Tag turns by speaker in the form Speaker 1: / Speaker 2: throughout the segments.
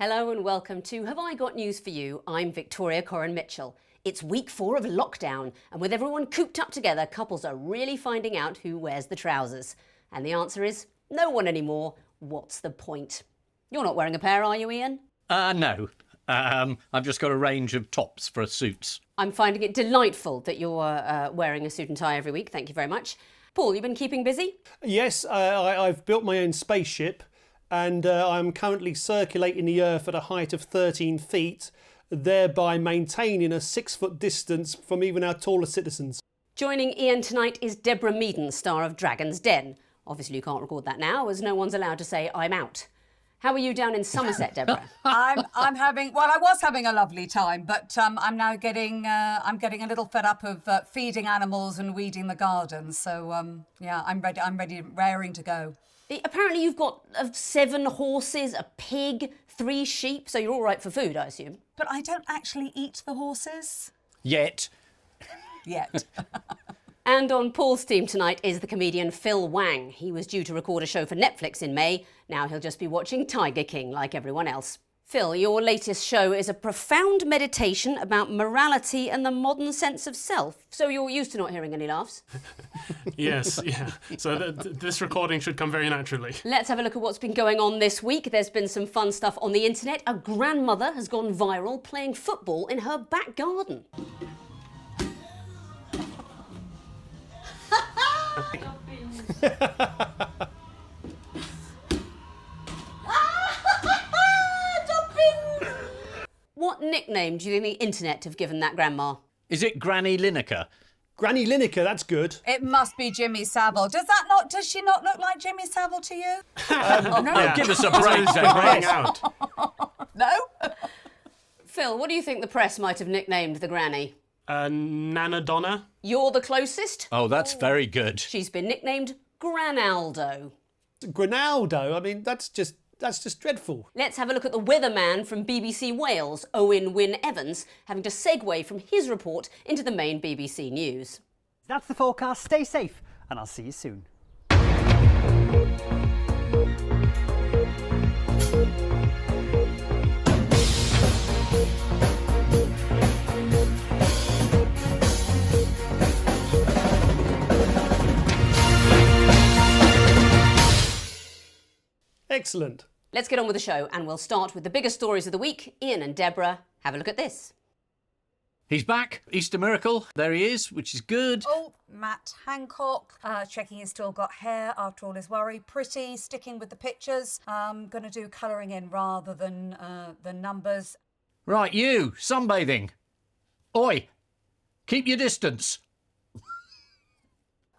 Speaker 1: Hello and welcome to Have I Got News For You? I'm Victoria Coren Mitchell. It's week 4 of lockdown, and with everyone cooped up together, couples are really finding out who wears the trousers. And the answer is no one anymore. What's the point? You're not wearing a pair, are you, Ian?
Speaker 2: No. I've just got a range of tops for suits.
Speaker 1: I'm finding it delightful that you're wearing a suit and tie every week. Thank you very much. Paul, you been keeping busy?
Speaker 3: Yes, I've built my own spaceship, and I'm currently circulating the Earth at a height of 13 feet, thereby maintaining a 6-foot distance from even our tallest citizens.
Speaker 1: Joining Ian tonight is Deborah Meaden, star of Dragon's Den. Obviously you can't record that now, as no one's allowed to say I'm out. How are you down in Somerset, Deborah?
Speaker 4: I was having a lovely time, but I'm now getting a little fed up of feeding animals and weeding the garden. So yeah, I'm ready, raring to go.
Speaker 1: Apparently you've got 7 horses, a pig, 3 sheep, so you're all right for food, I assume.
Speaker 4: But I don't actually eat the horses.
Speaker 2: Yet.
Speaker 1: And on Paul's team tonight is the comedian Phil Wang. He was due to record a show for Netflix in May. Now he'll just be watching Tiger King like everyone else. Phil, your latest show is a profound meditation about morality and the modern sense of self. So you're used to not hearing any laughs?
Speaker 5: Yes, yeah. So this recording should come very naturally.
Speaker 1: Let's have a look at what's been going on this week. There's been some fun stuff on the internet. A grandmother has gone viral playing football in her back garden. What nickname do you think the internet have given that grandma?
Speaker 2: Is it Granny Lineker?
Speaker 3: Granny Lineker, that's good.
Speaker 4: It must be Jimmy Savile. Does she not look like Jimmy Savile to you?
Speaker 2: No.
Speaker 5: Yeah.
Speaker 2: Give us a break,
Speaker 5: Crying
Speaker 2: Deborah.
Speaker 5: out.
Speaker 4: No?
Speaker 1: Phil, what do you think the press might have nicknamed the granny?
Speaker 5: Nana Donna.
Speaker 1: You're the closest.
Speaker 2: Oh, that's very good.
Speaker 1: She's been nicknamed Granaldo.
Speaker 3: Granaldo, I mean, that's just dreadful.
Speaker 1: Let's have a look at the weatherman from BBC Wales, Owen Wyn Evans, having to segue from his report into the main BBC News.
Speaker 6: That's the forecast. Stay safe, and I'll see you soon.
Speaker 3: Excellent.
Speaker 1: Let's get on with the show, and we'll start with the biggest stories of the week. Ian and Deborah, have a look at this.
Speaker 2: He's back. Easter miracle. There he is, which is good.
Speaker 4: Oh, Matt Hancock, checking he's still got hair after all his worry. Pretty, sticking with the pictures. I'm going to do colouring in rather than numbers.
Speaker 2: Right, you, sunbathing. Oi, keep your distance.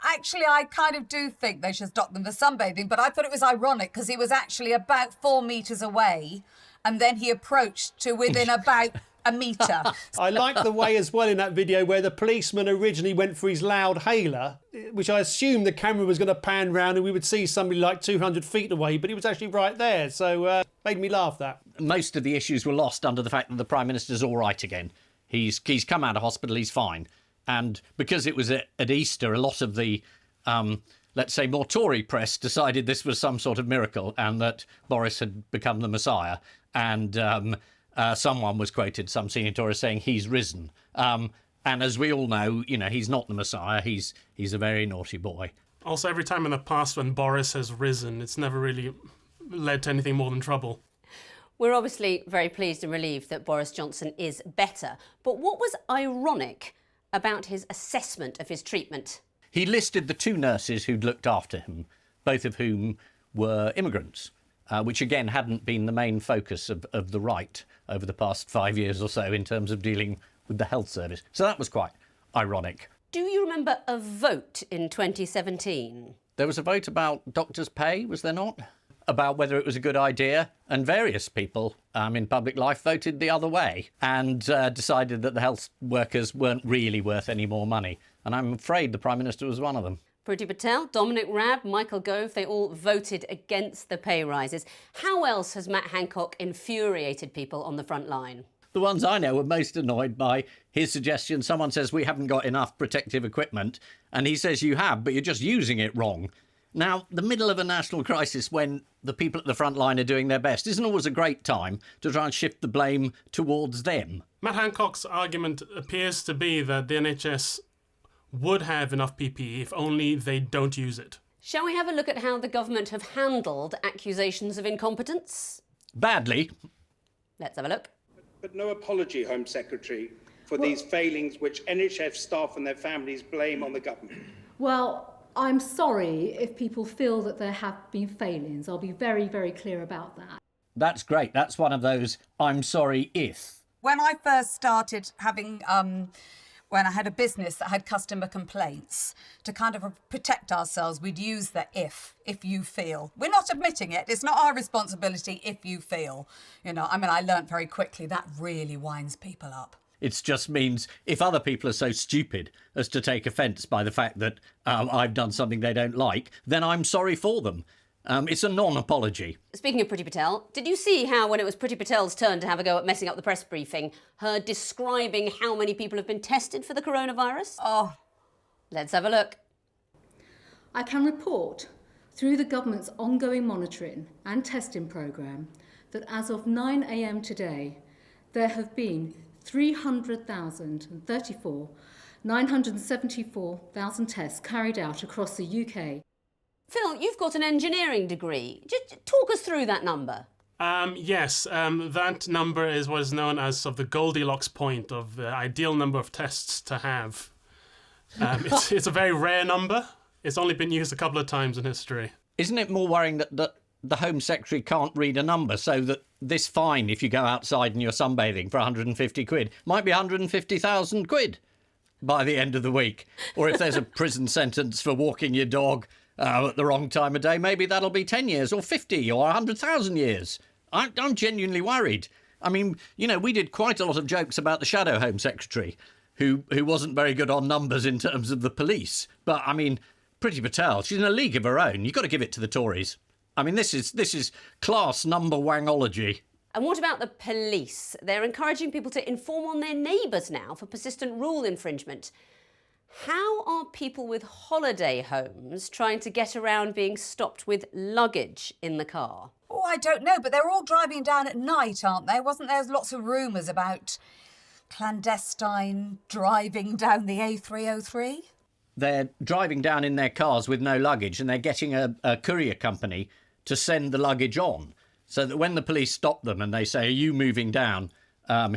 Speaker 4: Actually, I kind of do think they should stop them for sunbathing, but I thought it was ironic because he was actually about 4 metres away and then he approached to within about a metre.
Speaker 3: I like the way as well in that video where the policeman originally went for his loud hailer, which I assumed the camera was going to pan round and we would see somebody like 200 feet away, but he was actually right there. So made me laugh, that.
Speaker 2: Most of the issues were lost under the fact that the Prime Minister's all right again. He's come out of hospital, he's fine. And because it was at Easter, a lot of the, let's say, more Tory press decided this was some sort of miracle and that Boris had become the Messiah. And someone was quoted, some senior Tory, saying he's risen. And as we all know, you know, he's not the Messiah. He's a very naughty boy.
Speaker 5: Also, every time in the past when Boris has risen, it's never really led to anything more than trouble.
Speaker 1: We're obviously very pleased and relieved that Boris Johnson is better. But what was ironic about his assessment of his treatment?
Speaker 2: He listed the 2 nurses who'd looked after him, both of whom were immigrants, which again hadn't been the main focus of the right over the past 5 years or so in terms of dealing with the health service. So that was quite ironic.
Speaker 1: Do you remember a vote in 2017?
Speaker 2: There was a vote about doctors' pay, was there not? About whether it was a good idea, and various people in public life voted the other way and decided that the health workers weren't really worth any more money. And I'm afraid the Prime Minister was one of them.
Speaker 1: Priti Patel, Dominic Raab, Michael Gove, they all voted against the pay rises. How else has Matt Hancock infuriated people on the front line?
Speaker 2: The ones I know were most annoyed by his suggestion. Someone says we haven't got enough protective equipment, and he says you have, but you're just using it wrong. Now, the middle of a national crisis when the people at the front line are doing their best isn't always a great time to try and shift the blame towards them.
Speaker 5: Matt Hancock's argument appears to be that the NHS would have enough PPE if only they don't use it.
Speaker 1: Shall we have a look at how the government have handled accusations of incompetence?
Speaker 2: Badly.
Speaker 1: Let's have a look.
Speaker 7: But no apology, Home Secretary, for these failings which NHS staff and their families blame on the government.
Speaker 8: Well, I'm sorry if people feel that there have been failings. I'll be very, very clear about that.
Speaker 2: That's great. That's one of those I'm sorry if.
Speaker 4: When I first started having, when I had a business that had customer complaints, to kind of protect ourselves, we'd use the if you feel. We're not admitting it. It's not our responsibility if you feel. You know, I mean, I learnt very quickly that really winds people up.
Speaker 2: It just means if other people are so stupid as to take offence by the fact that I've done something they don't like, then I'm sorry for them. It's a non-apology.
Speaker 1: Speaking of Priti Patel, did you see how when it was Priti Patel's turn to have a go at messing up the press briefing, her describing how many people have been tested for the coronavirus?
Speaker 4: Oh.
Speaker 1: Let's have a look.
Speaker 8: I can report, through the government's ongoing monitoring and testing programme, that as of 9 a.m. today, there have been 974,000 tests carried out across the UK.
Speaker 1: Phil, you've got an engineering degree. Just talk us through that number.
Speaker 5: Yes, that number is what is known as of the Goldilocks point of the ideal number of tests to have. It's a very rare number. It's only been used a couple of times in history.
Speaker 2: Isn't it more worrying that the Home Secretary can't read a number, so that this fine, if you go outside and you're sunbathing for 150 quid, might be 150,000 quid by the end of the week? Or if there's a prison sentence for walking your dog at the wrong time of day, maybe that'll be 10 years or 50 or 100,000 years. I'm genuinely worried. I mean, you know, we did quite a lot of jokes about the shadow Home Secretary, who wasn't very good on numbers in terms of the police. But, I mean, Priti Patel, she's in a league of her own. You've got to give it to the Tories. I mean, this is class number Wangology.
Speaker 1: And what about the police? They're encouraging people to inform on their neighbours now for persistent rule infringement. How are people with holiday homes trying to get around being stopped with luggage in the car?
Speaker 4: Oh, I don't know, but they're all driving down at night, aren't they? Wasn't there lots of rumours about clandestine driving down the A303?
Speaker 2: They're driving down in their cars with no luggage, and they're getting a courier company to send the luggage on, so that when the police stop them and they say, are you moving down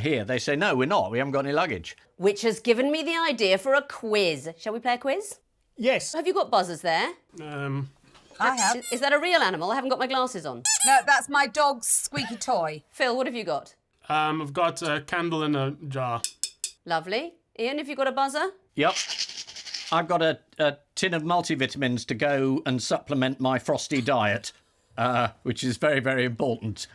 Speaker 2: here? They say, no, we're not. We haven't got any luggage.
Speaker 1: Which has given me the idea for a quiz. Shall we play a quiz?
Speaker 3: Yes.
Speaker 1: Have you got buzzers there?
Speaker 4: I have.
Speaker 1: Is that a real animal? I haven't got my glasses on.
Speaker 4: No, that's my dog's squeaky toy.
Speaker 1: Phil, what have you got?
Speaker 5: I've got a candle in a jar.
Speaker 1: Lovely. Ian, have you got a buzzer?
Speaker 2: Yep. I've got a tin of multivitamins to go and supplement my frosty diet, which is very, very important.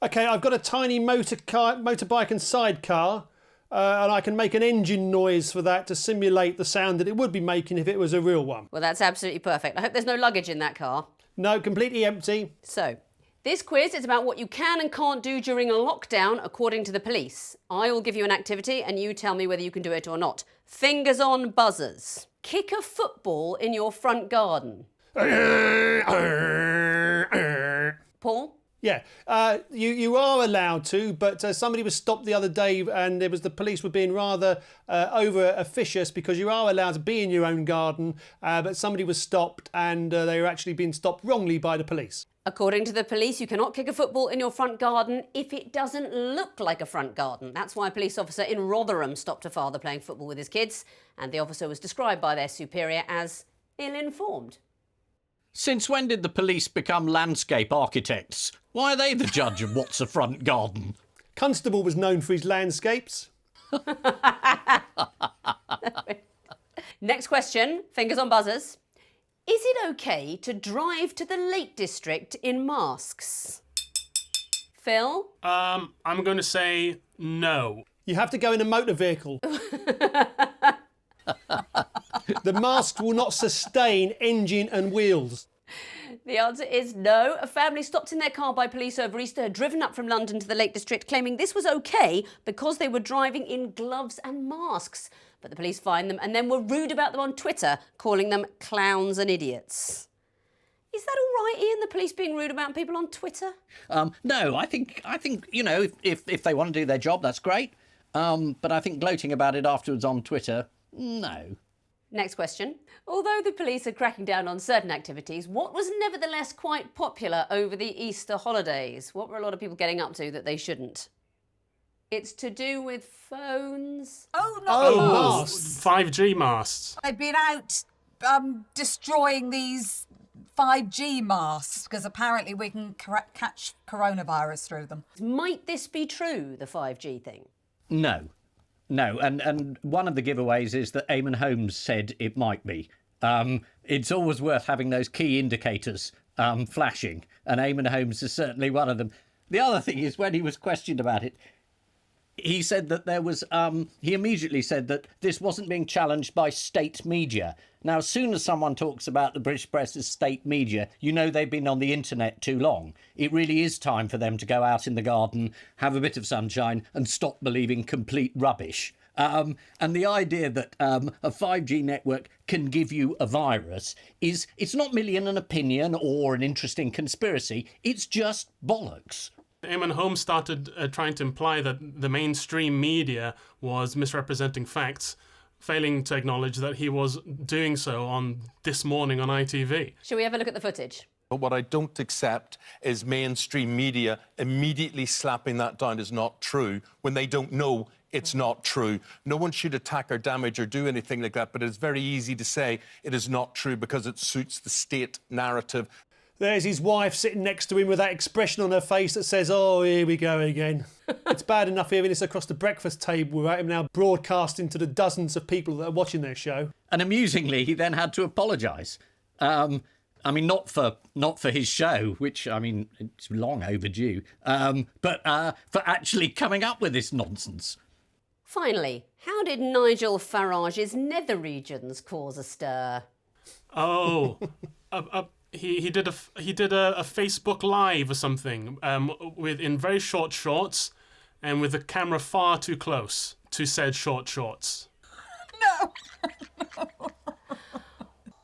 Speaker 3: OK, I've got a tiny motorbike and sidecar, and I can make an engine noise for that to simulate the sound that it would be making if it was a real one.
Speaker 1: Well, that's absolutely perfect. I hope there's no luggage in that car.
Speaker 3: No, completely empty.
Speaker 1: So, this quiz is about what you can and can't do during a lockdown according to the police. I will give you an activity and you tell me whether you can do it or not. Fingers on buzzers. Kick a football in your front garden. Paul?
Speaker 3: Yeah, you are allowed to, but somebody was stopped the other day and the police were being rather over officious because you are allowed to be in your own garden, but somebody was stopped and they were actually being stopped wrongly by the police.
Speaker 1: According to the police, you cannot kick a football in your front garden if it doesn't look like a front garden. That's why a police officer in Rotherham stopped a father playing football with his kids, and the officer was described by their superior as ill-informed.
Speaker 2: Since when did the police become landscape architects? Why are they the judge of what's a front garden?
Speaker 3: Constable was known for his landscapes.
Speaker 1: Next question, fingers on buzzers. Is it okay to drive to the Lake District in masks? Phil?
Speaker 5: I'm going to say no.
Speaker 3: You have to go in a motor vehicle. The mask will not sustain engine and wheels.
Speaker 1: The answer is no. A family stopped in their car by police over Easter had driven up from London to the Lake District claiming this was okay because they were driving in gloves and masks. But the police fined them and then were rude about them on Twitter, calling them clowns and idiots. Is that all right, Ian, the police being rude about people on Twitter?
Speaker 2: No, I think if they want to do their job, that's great. But I think gloating about it afterwards on Twitter, no.
Speaker 1: Next question. Although the police are cracking down on certain activities, what was nevertheless quite popular over the Easter holidays? What were a lot of people getting up to that they shouldn't? It's to do with phones.
Speaker 4: Oh, no.
Speaker 3: Masts.
Speaker 5: 5G masts.
Speaker 4: They've been out destroying these 5G masts because apparently we can catch coronavirus through them.
Speaker 1: Might this be true, the 5G thing?
Speaker 2: No. And one of the giveaways is that Eamon Holmes said it might be. It's always worth having those key indicators flashing, and Eamon Holmes is certainly one of them. The other thing is, when he was questioned about it, he said that there was, he immediately said that this wasn't being challenged by state media. Now, as soon as someone talks about the British press as state media, you know they've been on the internet too long. It really is time for them to go out in the garden, have a bit of sunshine and stop believing complete rubbish. And the idea that a 5G network can give you a virus it's not merely an opinion or an interesting conspiracy. It's just bollocks.
Speaker 5: Eamon Holmes started trying to imply that the mainstream media was misrepresenting facts, failing to acknowledge that he was doing so on This Morning on ITV.
Speaker 1: Shall we have a look at the footage?
Speaker 9: But what I don't accept is mainstream media immediately slapping that down as not true when they don't know it's not true. No one should attack or damage or do anything like that, but it's very easy to say it is not true because it suits the state narrative.
Speaker 3: There's his wife sitting next to him with that expression on her face that says, oh, here we go again. It's bad enough hearing this across the breakfast table without him now broadcasting to the dozens of people that are watching their show.
Speaker 2: And amusingly, he then had to apologise. I mean, not for his show, which, I mean, it's long overdue, but for actually coming up with this nonsense.
Speaker 1: Finally, how did Nigel Farage's nether regions cause a stir?
Speaker 5: Oh, he did a Facebook Live or something in very short shorts and with the camera far too close to said short shorts.
Speaker 4: No.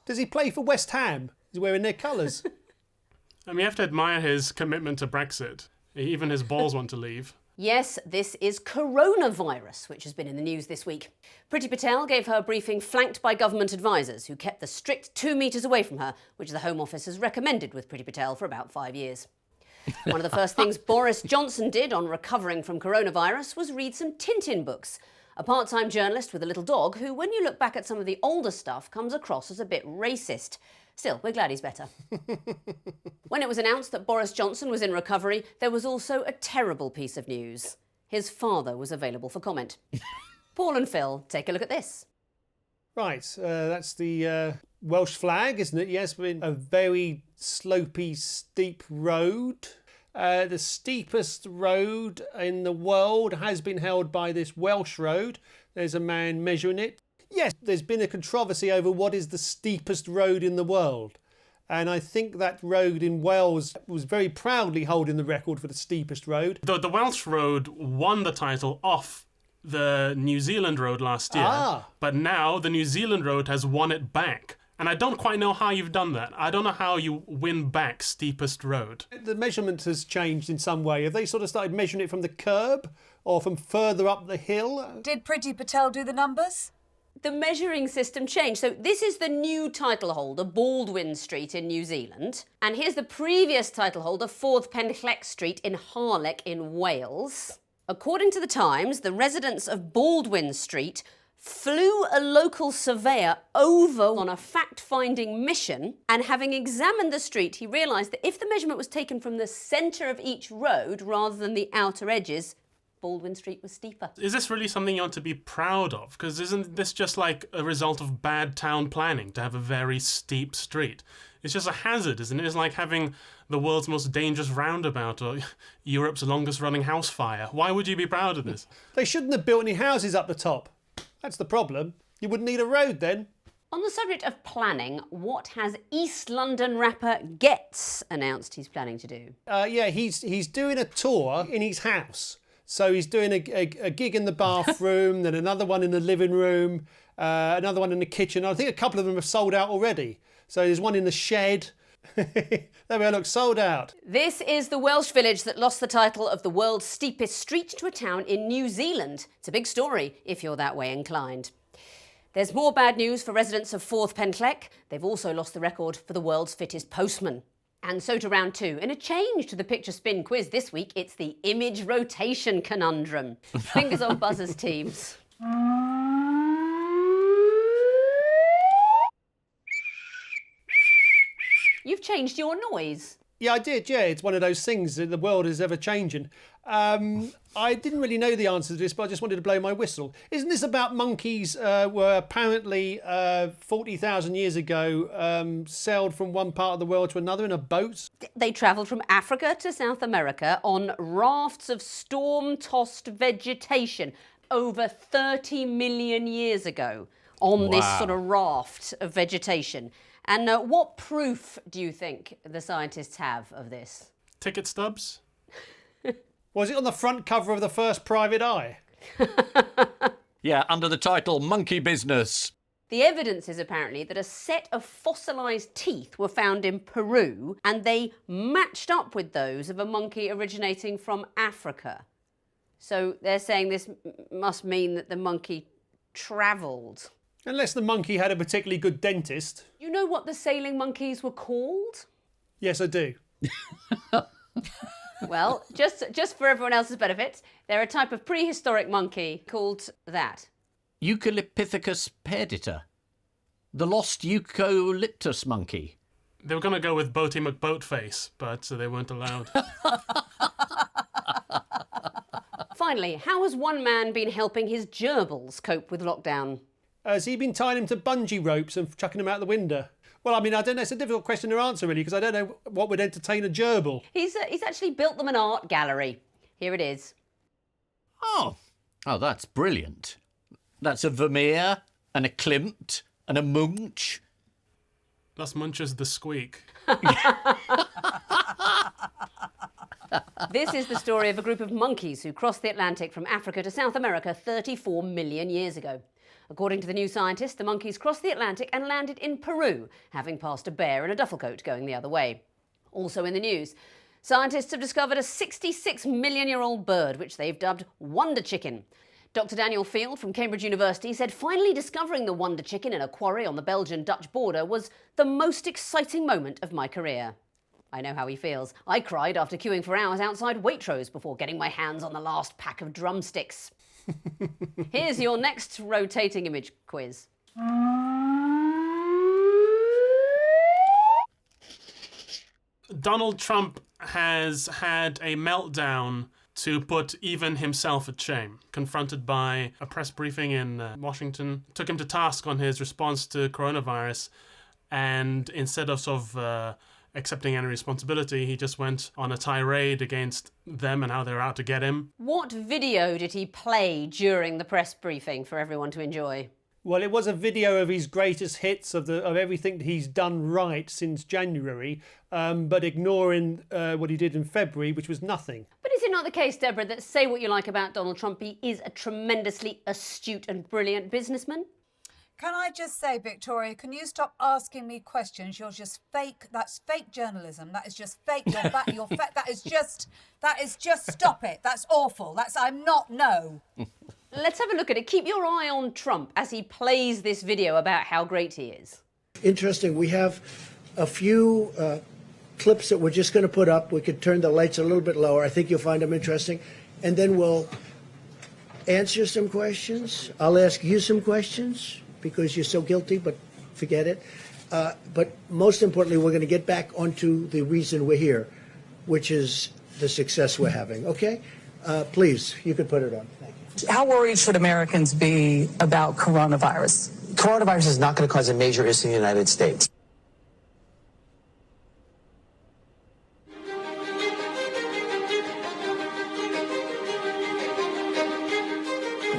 Speaker 3: Does he play for West Ham? He's wearing their colours.
Speaker 5: I mean, you have to admire his commitment to Brexit. Even his balls want to leave.
Speaker 1: Yes, this is coronavirus, which has been in the news this week. Priti Patel gave her briefing flanked by government advisers who kept the strict 2 metres away from her, which the Home Office has recommended with Priti Patel for about 5 years. One of the first things Boris Johnson did on recovering from coronavirus was read some Tintin books. A part-time journalist with a little dog who, when you look back at some of the older stuff, comes across as a bit racist. Still, we're glad he's better. When it was announced that Boris Johnson was in recovery, there was also a terrible piece of news. His father was available for comment. Paul and Phil, take a look at this.
Speaker 3: Right, that's the Welsh flag, isn't it? Yes, been a very slopey, steep road. The steepest road in the world has been held by this Welsh road. There's a man measuring it. Yes, there's been a controversy over what is the steepest road in the world. And I think that road in Wales was very proudly holding the record for the steepest road.
Speaker 5: The Welsh road won the title off the New Zealand road last year. But now the New Zealand road has won it back. And I don't quite know how you've done that. I don't know how you win back steepest road.
Speaker 3: The measurement has changed in some way. Have they sort of started measuring it from the curb or from further up the hill?
Speaker 4: Did Priti Patel do the numbers?
Speaker 1: The measuring system changed. So this is the new title holder, Baldwin Street in New Zealand. And here's the previous title holder, 4th Penchleck Street in Harlech in Wales. According to the Times, the residents of Baldwin Street flew a local surveyor over on a fact-finding mission, and having examined the street, he realised that if the measurement was taken from the centre of each road rather than the outer edges, Baldwin Street was steeper.
Speaker 5: Is this really something you want to be proud of? Because isn't this just like a result of bad town planning to have a very steep street? It's just a hazard, isn't it? It's like having the world's most dangerous roundabout or Europe's longest running house fire. Why would you be proud of this?
Speaker 3: They shouldn't have built any houses up the top. That's the problem. You wouldn't need a road then.
Speaker 1: On the subject of planning, what has East London rapper Getz announced he's planning to do?
Speaker 3: He's doing a tour in his house. So he's doing a gig in the bathroom, then another one in the living room, another one in the kitchen. I think a couple of them have sold out already. So there's one in the shed. There we are, look, sold out.
Speaker 1: This is the Welsh village that lost the title of the world's steepest street to a town in New Zealand. It's a big story if you're that way inclined. There's more bad news for residents of Forth Penclec. They've also lost the record for the world's fittest postman. And so to round two. In a change to the picture spin quiz this week, it's the image rotation conundrum. Fingers on buzzers, teams. You've changed your noise.
Speaker 3: Yeah, I did, yeah. It's one of those things that the world is ever changing. I didn't really know the answer to this, but I just wanted to blow my whistle. Isn't this about monkeys were apparently 40,000 years ago sailed from one part of the world to another in a boat?
Speaker 1: They travelled from Africa to South America on rafts of storm-tossed vegetation over 30 million years ago on this sort of raft of vegetation. And what proof do you think the scientists have of this?
Speaker 5: Ticket stubs?
Speaker 3: Was it on the front cover of the first Private Eye?
Speaker 2: Yeah, under the title Monkey Business.
Speaker 1: The evidence is apparently that a set of fossilised teeth were found in Peru and they matched up with those of a monkey originating from Africa. So they're saying this must mean that the monkey travelled.
Speaker 3: Unless the monkey had a particularly good dentist.
Speaker 1: You know what the sailing monkeys were called?
Speaker 3: Yes, I do.
Speaker 1: Well, just for everyone else's benefit, they're a type of prehistoric monkey called that.
Speaker 2: Eucalypithecus perdita. The lost eucalyptus monkey.
Speaker 5: They were going to go with Boaty McBoatface, but they weren't allowed.
Speaker 1: Finally, how has one man been helping his gerbils cope with lockdown?
Speaker 3: Has he been tying him to bungee ropes and chucking him out the window? Well, I mean, I don't know. It's a difficult question to answer, really, because I don't know what would entertain a gerbil.
Speaker 1: He's actually built them an art gallery. Here it is.
Speaker 2: Oh, that's brilliant. That's a Vermeer and a Klimt and a Munch.
Speaker 5: That's Munch's The Squeak.
Speaker 1: This is the story of a group of monkeys who crossed the Atlantic from Africa to South America 34 million years ago. According to the New Scientist, the monkeys crossed the Atlantic and landed in Peru, having passed a bear in a duffel coat going the other way. Also in the news, scientists have discovered a 66-million-year-old bird, which they've dubbed Wonder Chicken. Dr. Daniel Field from Cambridge University said finally discovering the Wonder Chicken in a quarry on the Belgian-Dutch border was the most exciting moment of my career. I know how he feels. I cried after queuing for hours outside Waitrose before getting my hands on the last pack of drumsticks. Here's your next rotating image quiz.
Speaker 5: Donald Trump has had a meltdown to put even himself at shame. Confronted by a press briefing in Washington, took him to task on his response to coronavirus, and instead of accepting any responsibility, he just went on a tirade against them and how they were out to get him.
Speaker 1: What video did he play during the press briefing for everyone to enjoy?
Speaker 3: Well, it was a video of his greatest hits of everything that he's done right since January, but ignoring what he did in February, which was nothing.
Speaker 1: But is it not the case, Deborah, that say what you like about Donald Trump, he is a tremendously astute and brilliant businessman?
Speaker 4: Can I just say, Victoria, can you stop asking me questions? You're just fake. That's fake journalism. That is just fake. That is just, stop it. That's awful. No.
Speaker 1: Let's have a look at it. Keep your eye on Trump as he plays this video about how great he is.
Speaker 10: Interesting. We have a few clips that we're just going to put up. We could turn the lights a little bit lower. I think you'll find them interesting. And then we'll answer some questions. I'll ask you some questions, because you're so guilty, but forget it. But most importantly, we're going to get back onto the reason we're here, which is the success we're having. Okay? Please, you could put it on. Thank you.
Speaker 11: How worried should Americans be about coronavirus?
Speaker 12: Coronavirus is not going to cause a major issue in the United States.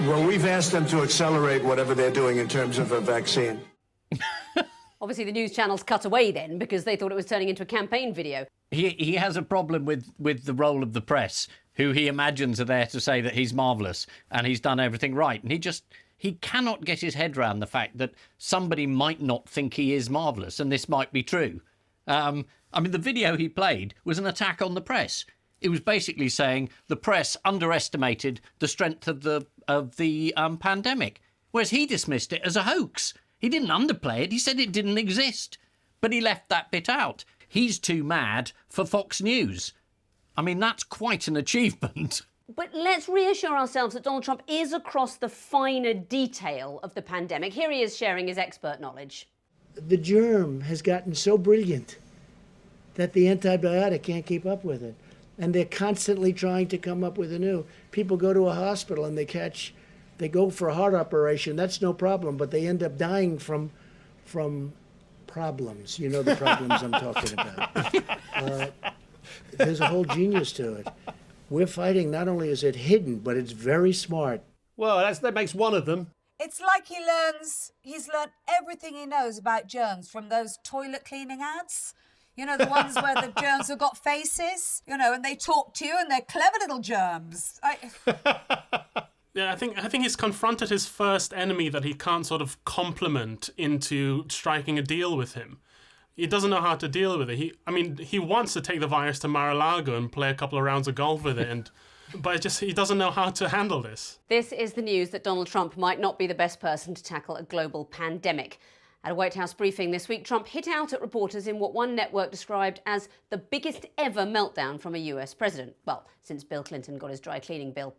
Speaker 10: Well, we've asked them to accelerate whatever they're doing in terms of a vaccine.
Speaker 1: Obviously, the news channels cut away then because they thought it was turning into a campaign video.
Speaker 2: He has a problem with the role of the press, who he imagines are there to say that he's marvellous and he's done everything right. And he cannot get his head around the fact that somebody might not think he is marvellous, and this might be true. I mean, the video he played was an attack on the press. It was basically saying the press underestimated the strength of the pandemic, whereas he dismissed it as a hoax. He didn't underplay it. He said it didn't exist, but he left that bit out. He's too mad for Fox News. I mean, that's quite an achievement.
Speaker 1: But let's reassure ourselves that Donald Trump is across the finer detail of the pandemic. Here he is sharing his expert knowledge.
Speaker 10: The germ has gotten so brilliant that the antibiotic can't keep up with it. And they're constantly trying to come up with a new. People go to a hospital and they go for a heart operation. That's no problem, but they end up dying from problems. You know the problems I'm talking about. There's a whole genius to it. We're fighting, not only is it hidden, but it's very smart.
Speaker 3: Well, that makes one of them.
Speaker 4: It's like he's learned everything he knows about germs from those toilet cleaning ads. You know, the ones where the germs have got faces, you know, and they talk to you and they're clever little germs.
Speaker 5: Yeah, I think he's confronted his first enemy that he can't sort of compliment into striking a deal with him. He doesn't know how to deal with it. He wants to take the virus to Mar-a-Lago and play a couple of rounds of golf with it, but he doesn't know how to handle this.
Speaker 1: This is the news that Donald Trump might not be the best person to tackle a global pandemic. At a White House briefing this week, Trump hit out at reporters in what one network described as the biggest ever meltdown from a US president. Well, since Bill Clinton got his dry cleaning bill.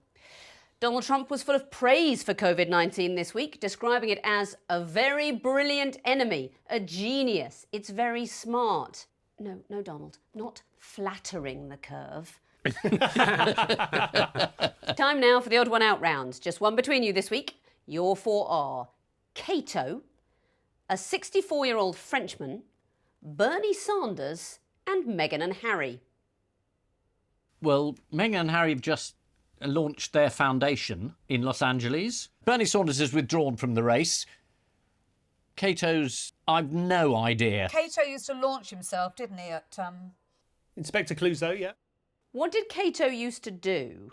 Speaker 1: Donald Trump was full of praise for COVID-19 this week, describing it as a very brilliant enemy, a genius. It's very smart. No, Donald, not flattering the curve. Time now for the odd one out round. Just one between you this week. Your four are Cato, a 64-year-old Frenchman, Bernie Sanders, and Meghan and Harry.
Speaker 2: Well, Meghan and Harry have just launched their foundation in Los Angeles. Bernie Sanders has withdrawn from the race. Cato's, I've no idea.
Speaker 4: Cato used to launch himself, didn't he, at...
Speaker 3: Inspector Clouseau, yeah.
Speaker 1: What did Cato used to do?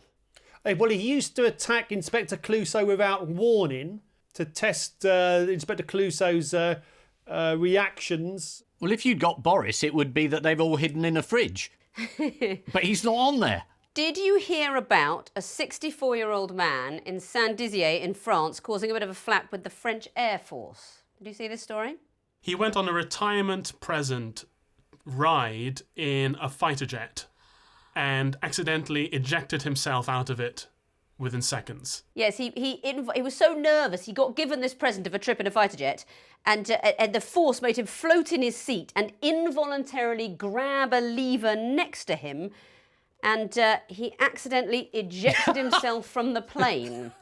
Speaker 3: Well, he used to attack Inspector Clouseau without warning to test Inspector Clouseau's reactions.
Speaker 2: Well, if you'd got Boris, it would be that they've all hidden in a fridge. But he's not on there.
Speaker 1: Did you hear about a 64-year-old man in Saint-Dizier in France causing a bit of a flap with the French Air Force? Did you see this story?
Speaker 5: He went on a retirement present ride in a fighter jet and accidentally ejected himself out of it within seconds.
Speaker 1: Yes, he was so nervous. He got given this present of a trip in a fighter jet, and the force made him float in his seat and involuntarily grab a lever next to him, and he accidentally ejected himself from the plane.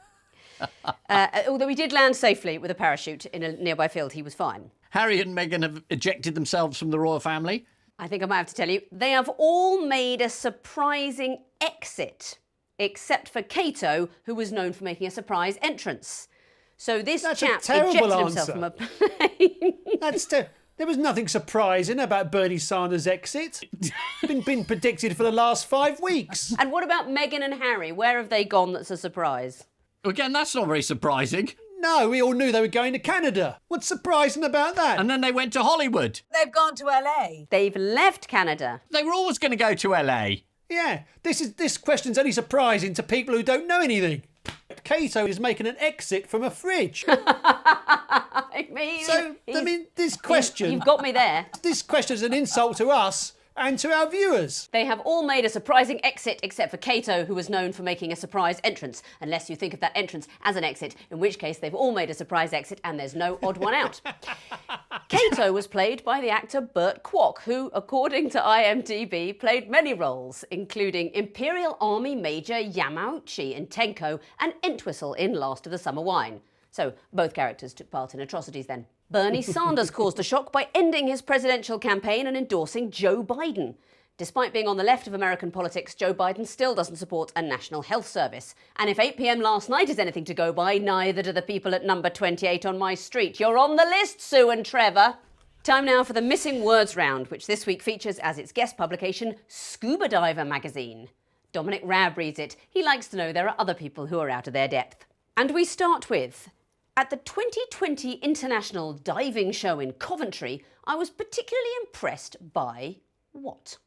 Speaker 1: Although he did land safely with a parachute in a nearby field, he was fine.
Speaker 2: Harry and Meghan have ejected themselves from the royal family.
Speaker 1: I think I might have to tell you, they have all made a surprising exit, except for Cato, who was known for making a surprise entrance. So this chap ejected himself from a plane.
Speaker 3: There was nothing surprising about Bernie Sanders' exit. It's been predicted for the last 5 weeks.
Speaker 1: And what about Meghan and Harry? Where have they gone that's a surprise?
Speaker 2: Again, that's not very surprising.
Speaker 3: No, we all knew they were going to Canada. What's surprising about that?
Speaker 2: And then they went to Hollywood.
Speaker 4: They've gone to LA.
Speaker 1: They've left Canada.
Speaker 2: They were always going to go to LA.
Speaker 3: Yeah, this question's only surprising to people who don't know anything. Cato is making an exit from a fridge. This question...
Speaker 1: You've got me there.
Speaker 3: This question is an insult to us and to our viewers.
Speaker 1: They have all made a surprising exit except for Cato, who was known for making a surprise entrance, unless you think of that entrance as an exit, in which case they've all made a surprise exit and there's no odd one out. Cato was played by the actor Burt Kwok, who, according to IMDb, played many roles, including Imperial Army Major Yamauchi in Tenko and Entwistle in Last of the Summer Wine. So both characters took part in atrocities then. Bernie Sanders caused a shock by ending his presidential campaign and endorsing Joe Biden. Despite being on the left of American politics, Joe Biden still doesn't support a national health service. And if 8 p.m. last night is anything to go by, neither do the people at number 28 on my street. You're on the list, Sue and Trevor. Time now for the Missing Words Round, which this week features as its guest publication, Scuba Diver magazine. Dominic Rabb reads it. He likes to know there are other people who are out of their depth. And we start with At the 2020 International Diving Show in Coventry, I was particularly impressed by what?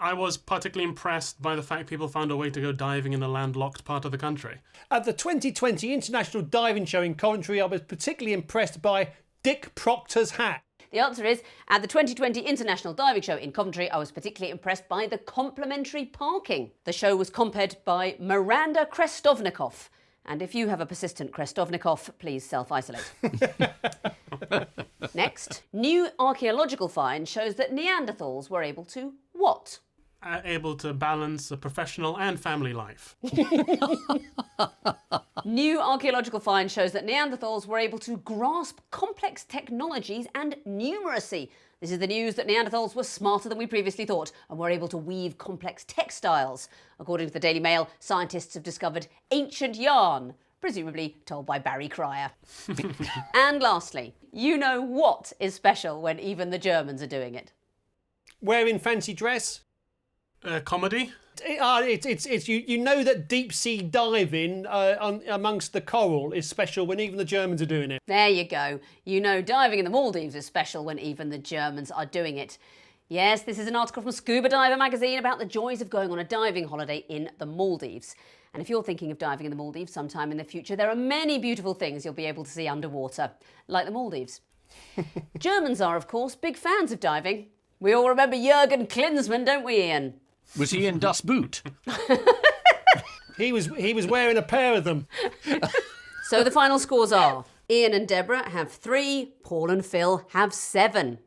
Speaker 5: I was particularly impressed by the fact people found a way to go diving in a landlocked part of the country.
Speaker 3: At the 2020 International Diving Show in Coventry, I was particularly impressed by Dick Proctor's hat.
Speaker 1: The answer is, at the 2020 International Diving Show in Coventry, I was particularly impressed by the complimentary parking. The show was compared by Miranda Krestovnikov. And if you have a persistent Krestovnikov, please self-isolate. Next, new archaeological find shows that Neanderthals were able to what?
Speaker 5: Able to balance a professional and family life.
Speaker 1: New archaeological find shows that Neanderthals were able to grasp complex technologies and numeracy. This is the news that Neanderthals were smarter than we previously thought and were able to weave complex textiles. According to the Daily Mail, scientists have discovered ancient yarn, presumably told by Barry Cryer. And lastly, you know what is special when even the Germans are doing it?
Speaker 3: Wearing fancy dress?
Speaker 5: Comedy?
Speaker 3: You know that deep sea diving amongst the coral is special when even the Germans are doing it.
Speaker 1: There you go. You know diving in the Maldives is special when even the Germans are doing it. Yes, this is an article from Scuba Diver magazine about the joys of going on a diving holiday in the Maldives. And if you're thinking of diving in the Maldives sometime in the future, there are many beautiful things you'll be able to see underwater, like the Maldives. Germans are, of course, big fans of diving. We all remember Jürgen Klinsmann, don't we, Ian?
Speaker 2: Was he in Das Boot?
Speaker 3: He was wearing a pair of them.
Speaker 1: So the final scores are: Ian and Deborah have 3, Paul and Phil have 7.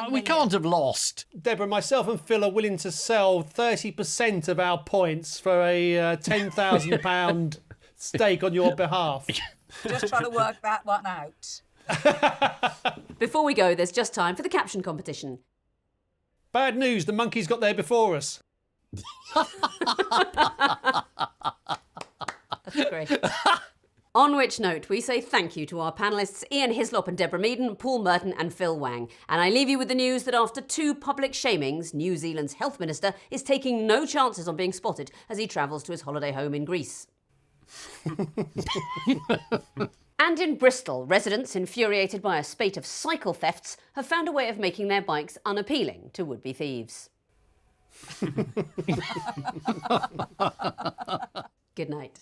Speaker 2: We can't have lost.
Speaker 3: Deborah, myself and Phil are willing to sell 30% of our points for a £10,000 stake on your behalf.
Speaker 4: Just trying to work that one out.
Speaker 1: Before we go, there's just time for the caption competition.
Speaker 3: Bad news, the monkeys got there before us.
Speaker 1: That's great. On which note, we say thank you to our panellists Ian Hislop and Deborah Meaden, Paul Merton and Phil Wang. And I leave you with the news that after 2 public shamings, New Zealand's health minister is taking no chances on being spotted as he travels to his holiday home in Greece. And in Bristol, residents infuriated by a spate of cycle thefts have found a way of making their bikes unappealing to would-be thieves. Good night.